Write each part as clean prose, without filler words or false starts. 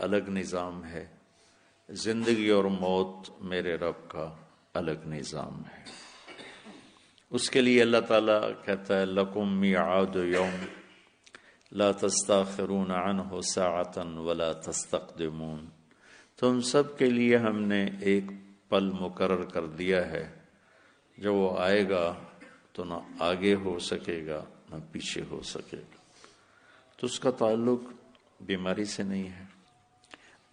الگ نظام ہے، زندگی اور موت میرے رب کا الگ نظام ہے۔ اس کے لیے اللہ تعالیٰ کہتا ہے لَكُمْ مِيعَادُ يَوْمٍ لَا تَسْتَأْخِرُونَ عَنْهُ سَاعَةً وَلَا تَسْتَقْدِمُونَ، تم سب کے لیے ہم نے ایک پل مقرر کر دیا ہے، جب وہ آئے گا تو نہ آگے ہو سکے گا نہ پیچھے ہو سکے گا۔ تو اس کا تعلق بیماری سے نہیں ہے۔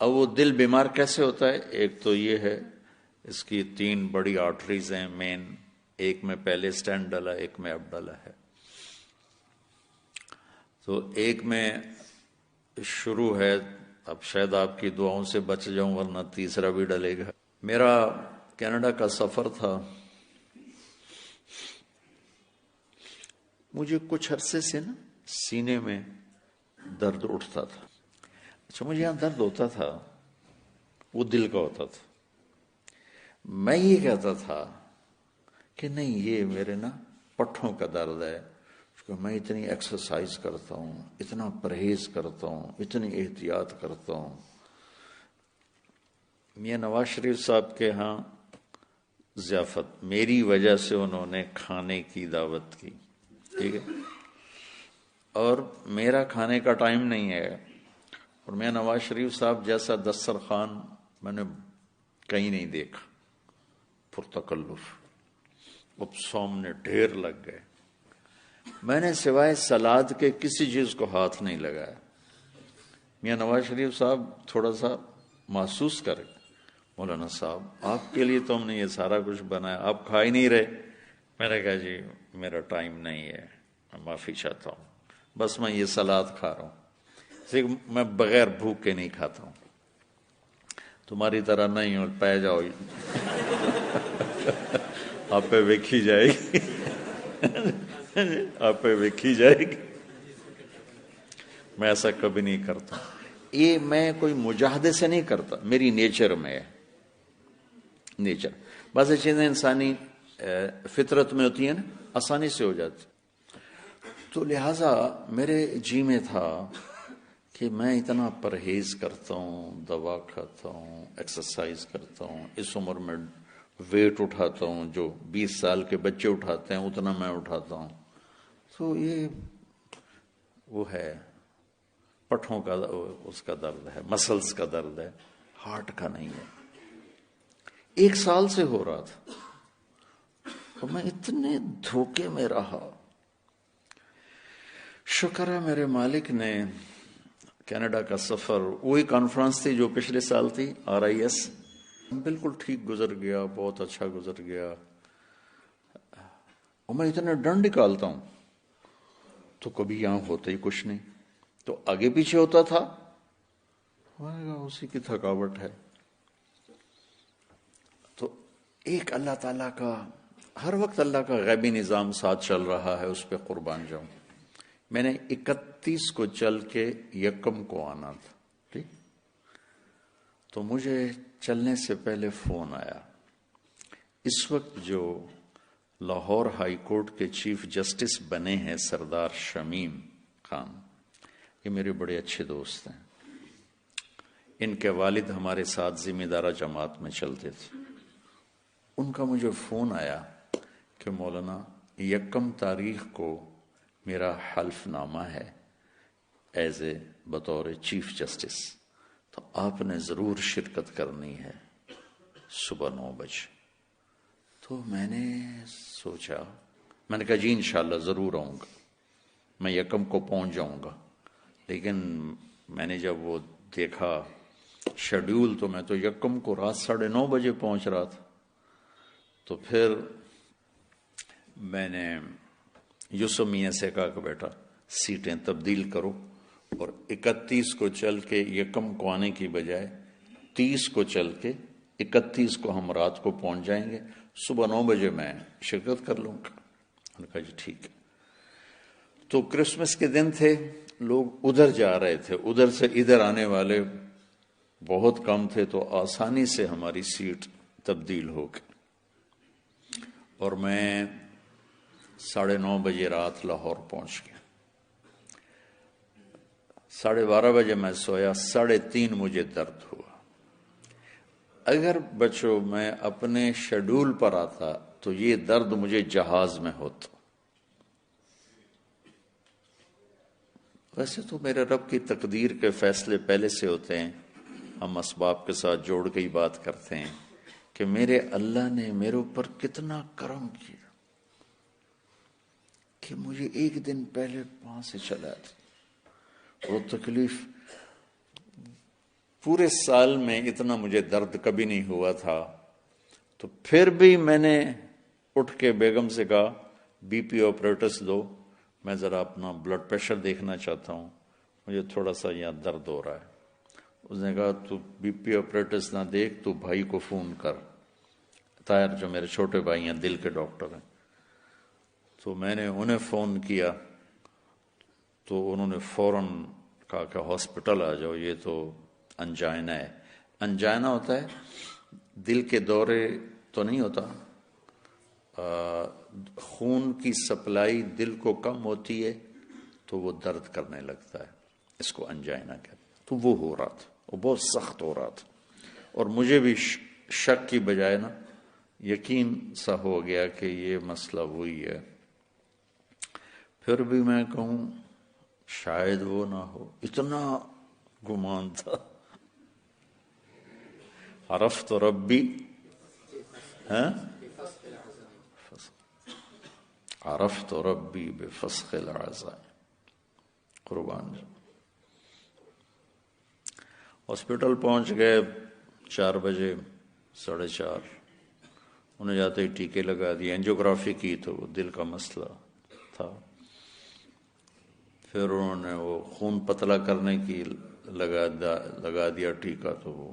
اب وہ دل بیمار کیسے ہوتا ہے؟ ایک تو یہ ہے، اس کی 3 بڑی آرٹریز ہیں مین، ایک میں پہلے سٹینڈ ڈالا، ایک میں اب ڈالا ہے۔ تو ایک میں شروع ہے، اب شاید آپ کی دعاؤں سے بچ جاؤں ورنہ تیسرا بھی ڈلے گا۔ میرا کینیڈا کا سفر تھا، مجھے کچھ عرصے سے نا سینے میں درد اٹھتا تھا۔ اچھا، مجھے یہاں درد ہوتا تھا، وہ دل کا ہوتا تھا۔ میں یہ کہتا تھا کہ نہیں، یہ میرے نا پٹھوں کا درد ہے، میں اتنی ایکسرسائز کرتا ہوں، اتنا پرہیز کرتا ہوں، اتنی احتیاط کرتا ہوں۔ میاں نواز شریف صاحب کے ہاں ضیافت، میری وجہ سے انہوں نے کھانے کی دعوت کی، ٹھیک ہے، اور میرا کھانے کا ٹائم نہیں ہے، اور میاں نواز شریف صاحب جیسا دسترخوان میں نے کہیں نہیں دیکھا، پرتکلف، اب سامنے ڈھیر لگ گئے، میں نے سوائے سلاد کے کسی چیز کو ہاتھ نہیں لگایا۔ میاں نواز شریف صاحب تھوڑا سا محسوس کرے، مولانا صاحب آپ کے لیے تو ہم نے یہ سارا کچھ بنایا، آپ کھا ہی نہیں رہے۔ میں نے کہا جی میرا ٹائم نہیں ہے، میں معافی چاہتا ہوں، بس میں یہ سلاد کھا رہا ہوں، میں بغیر بھوک کے نہیں کھاتا ہوں، تمہاری طرح نہیں ہو، پہ جاؤ آپ پہ ویکھی جائے گی آپ پہ ویکھی جائے گی۔ میں ایسا کبھی نہیں کرتا، یہ میں کوئی مجاہدے سے نہیں کرتا، میری نیچر میں ہے، نیچر۔ بعض چیزیں انسانی فطرت میں ہوتی ہیں نا، آسانی سے ہو جاتی، تو لہٰذا میرے جی میں تھا کہ میں اتنا پرہیز کرتا ہوں، دوا کھاتا ہوں، ایکسرسائز کرتا ہوں، اس عمر میں ویٹ اٹھاتا ہوں جو 20 سال کے بچے اٹھاتے ہیں اتنا میں اٹھاتا ہوں، تو یہ وہ ہے پٹھوں کا، اس کا درد ہے، مسلز کا درد ہے، ہارٹ کا نہیں ہے۔ 1 سال سے ہو رہا تھا، تو میں اتنے دھوکے میں رہا۔ شکر ہے میرے مالک نے کینیڈا کا سفر، وہی کانفرنس تھی جو پچھلے سال تھی، RIS، بالکل ٹھیک گزر گیا، بہت اچھا گزر گیا، اور میں اتنا ڈنڈ نکالتا ہوں تو کبھی یہاں ہوتا ہی کچھ نہیں، تو آگے پیچھے ہوتا تھا، اسی کی تھکاوٹ ہے۔ تو ایک اللہ تعالیٰ کا، ہر وقت اللہ کا غیبی نظام ساتھ چل رہا ہے، اس پہ قربان جاؤں۔ میں نے 31 کو چل کے 1 کو آنا تھا، ٹھیک، تو مجھے چلنے سے پہلے فون آیا۔ اس وقت جو لاہور ہائی کورٹ کے چیف جسٹس بنے ہیں سردار شمیم خان، یہ میرے بڑے اچھے دوست ہیں، ان کے والد ہمارے ساتھ ذمہ دارہ جماعت میں چلتے تھے۔ ان کا مجھے فون آیا کہ مولانا 1 تاریخ کو میرا حلف نامہ ہے ایز اے بطور چیف جسٹس، تو آپ نے ضرور شرکت کرنی ہے صبح 9 بجے۔ تو میں نے سوچا، میں نے کہا جی انشاءاللہ ضرور آؤں گا، میں 1 کو پہنچ جاؤں گا، لیکن میں نے جب وہ دیکھا شیڈیول تو میں تو 1 کو رات 9:30 بجے پہنچ رہا تھا۔ تو پھر میں نے یوسف میاں سے کہا کہ بیٹا سیٹیں تبدیل کرو، اور 31 کو چل کے 1 کو آنے کی بجائے 30 کو چل کے 31 کو ہم رات کو پہنچ جائیں گے، صبح 9 بجے میں شرکت کر لوں گا۔ میں نے کہا جی ٹھیک ہے۔ تو کرسمس کے دن تھے، لوگ ادھر جا رہے تھے، ادھر سے ادھر آنے والے بہت کم تھے، تو آسانی سے ہماری سیٹ تبدیل ہو گئی، اور میں 9:30 بجے رات لاہور پہنچ گیا۔ 12:30 بجے میں سویا، 3:30 مجھے درد ہوا۔ اگر بچوں میں اپنے شیڈول پر آتا تو یہ درد مجھے جہاز میں ہوتا۔ ویسے تو میرے رب کی تقدیر کے فیصلے پہلے سے ہوتے ہیں، ہم اسباب کے ساتھ جوڑ کے ہی بات کرتے ہیں کہ میرے اللہ نے میرے اوپر کتنا کرم کیا کہ مجھے ایک دن پہلے وہاں سے چلا تھا۔ وہ تکلیف پورے سال میں اتنا مجھے درد کبھی نہیں ہوا تھا، تو پھر بھی میں نے اٹھ کے بیگم سے کہا بی پی آپریٹس دو، میں ذرا اپنا بلڈ پریشر دیکھنا چاہتا ہوں، مجھے تھوڑا سا یہاں درد ہو رہا ہے۔ اس نے کہا تو بی پی آپریٹس نہ دیکھ، تو بھائی کو فون کر، طاہر جو میرے چھوٹے بھائی ہیں دل کے ڈاکٹر ہیں۔ تو میں نے انہیں فون کیا تو انہوں نے فوراً کہا کہ ہاسپٹل آ جاؤ، یہ تو انجائنا ہے۔ انجائنا ہوتا ہے دل کے دورے تو نہیں ہوتا، خون کی سپلائی دل کو کم ہوتی ہے تو وہ درد کرنے لگتا ہے، اس کو انجائنا کہتے ہیں۔ تو وہ ہو رہا تھا، وہ بہت سخت ہو رہا تھا، اور مجھے بھی شک کی بجائے نا یقین سا ہو گیا کہ یہ مسئلہ وہی ہے۔ پھر بھی میں کہوں شاید وہ نہ ہو، اتنا گمان تھا۔ عرفت ربی عرفت ربی بفسخ العزائم، قربان۔ ہاسپٹل پہنچ گئے 4 بجے، 4:30، انہیں جاتے ہی ٹیکے لگا دیے، اینجیوگرافی کی تو وہ دل کا مسئلہ تھا۔ پھر انہوں نے وہ خون پتلا کرنے کی لگا دیا ٹیکا، تو وہ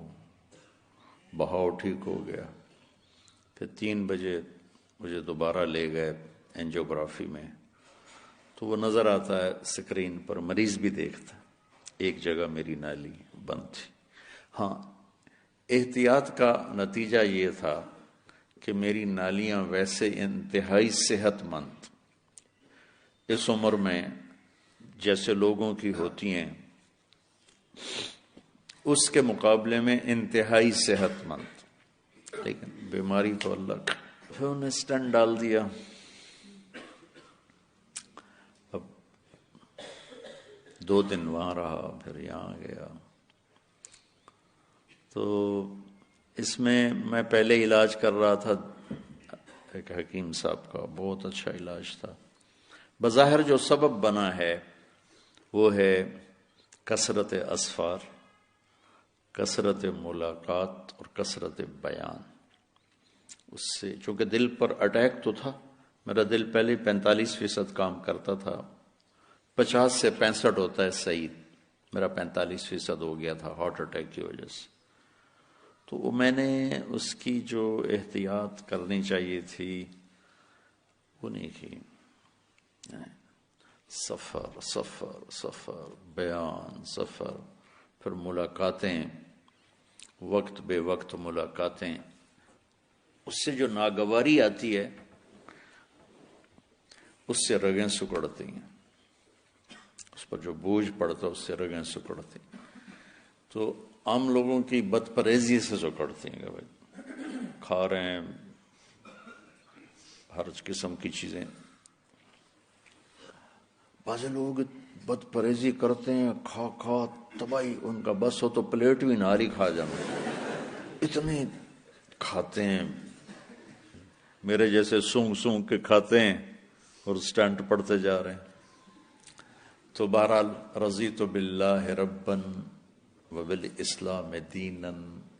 بہاؤ ٹھیک ہو گیا۔ پھر 3 بجے مجھے دوبارہ لے گئے اینجیوگرافی میں، تو وہ نظر آتا ہے اسکرین پر، مریض بھی دیکھتا، ایک جگہ میری نالی بند تھی۔ ہاں، احتیاط کا نتیجہ یہ تھا کہ میری نالیاں ویسے انتہائی صحت مند اس عمر میں جیسے لوگوں کی ہوتی ہیں، اس کے مقابلے میں انتہائی صحت مند، لیکن بیماری تو اللہ کا۔ پھر انہیں اسٹنٹ ڈال دیا۔ اب 2 دن وہاں رہا، پھر یہاں گیا۔ تو اس میں پہلے علاج کر رہا تھا ایک حکیم صاحب کا، بہت اچھا علاج تھا۔ بظاہر جو سبب بنا ہے وہ ہے کثرت اسفار، کثرت ملاقات اور کثرت بیان۔ اس سے چونکہ دل پر اٹیک تو تھا، میرا دل پہلے 45% کام کرتا تھا، 50 سے 65 ہوتا ہے صحیح، میرا 45% ہو گیا تھا ہارٹ اٹیک کی وجہ سے۔ تو میں نے اس کی جو احتیاط کرنی چاہیے تھی وہ نہیں کی۔ سفر سفر سفر، بیان، سفر، پھر ملاقاتیں، وقت بے وقت ملاقاتیں، اس سے جو ناگواری آتی ہے اس سے رگیں سکڑتی ہیں، اس پر جو بوجھ پڑتا ہے اس سے رگیں سکڑتی ہیں۔ تو عام لوگوں کی بد پرہیزی سے سکڑتی ہیں کہ بھائی کھا رہے ہیں ہر قسم کی چیزیں۔ بعض لوگ بد پرہیزی کرتے ہیں، کھا کھا تباہی، ان کا بس ہو تو پلیٹ بھی ناری کھا جانا، اتنے کھاتے ہیں، میرے جیسے سونگ سونگ کے کھاتے ہیں اور سٹنٹ پڑتے جا رہے ہیں۔ تو بہرحال رضیت باللہ ربا وبالاسلام دینا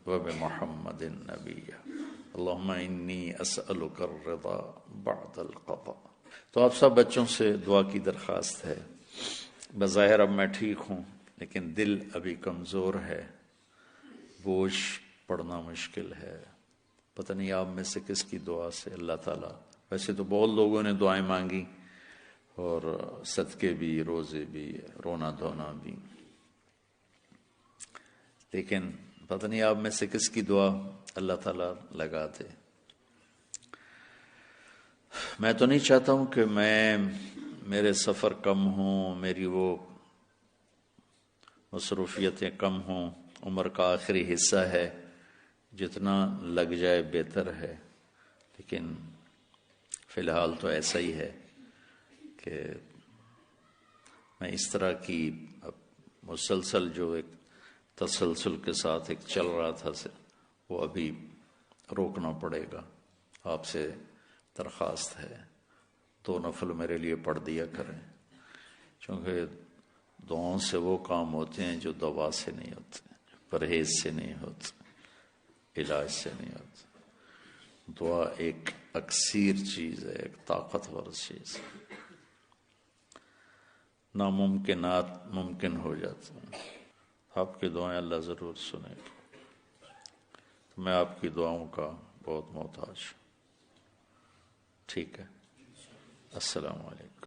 وبمحمد نبیا اللہم انی اسألک الرضا بعد القضاء۔ تو آپ سب بچوں سے دعا کی درخواست ہے۔ بظاہر اب میں ٹھیک ہوں، لیکن دل ابھی کمزور ہے، بوجھ پڑھنا مشکل ہے۔ پتہ نہیں آپ میں سے کس کی دعا سے اللہ تعالیٰ، ویسے تو بہت لوگوں نے دعائیں مانگی اور صدقے بھی، روزے بھی، رونا دھونا بھی، لیکن پتہ نہیں آپ میں سے کس کی دعا اللہ تعالیٰ لگا دے۔ میں تو نہیں چاہتا ہوں کہ میرے سفر کم ہوں، میری وہ مصروفیتیں کم ہوں، عمر کا آخری حصہ ہے، جتنا لگ جائے بہتر ہے، لیکن فی الحال تو ایسا ہی ہے کہ میں اس طرح کی مسلسل جو ایک تسلسل کے ساتھ ایک چل رہا تھا وہ ابھی روکنا پڑے گا۔ آپ سے درخواست ہے 2 نفل میرے لیے پڑھ دیا کریں، چونکہ دعاؤں سے وہ کام ہوتے ہیں جو دوا سے نہیں ہوتے، پرہیز سے نہیں ہوتے، علاج سے نہیں ہوتے۔ دعا ایک اکسیر چیز ہے، ایک طاقتور چیز ہے، ناممکنات ممکن ہو جاتے ہیں۔ آپ کی دعائیں اللہ ضرور سنے گا، میں آپ کی دعاؤں کا بہت محتاج ہوں۔ ٹھیک ہے، السلام علیکم۔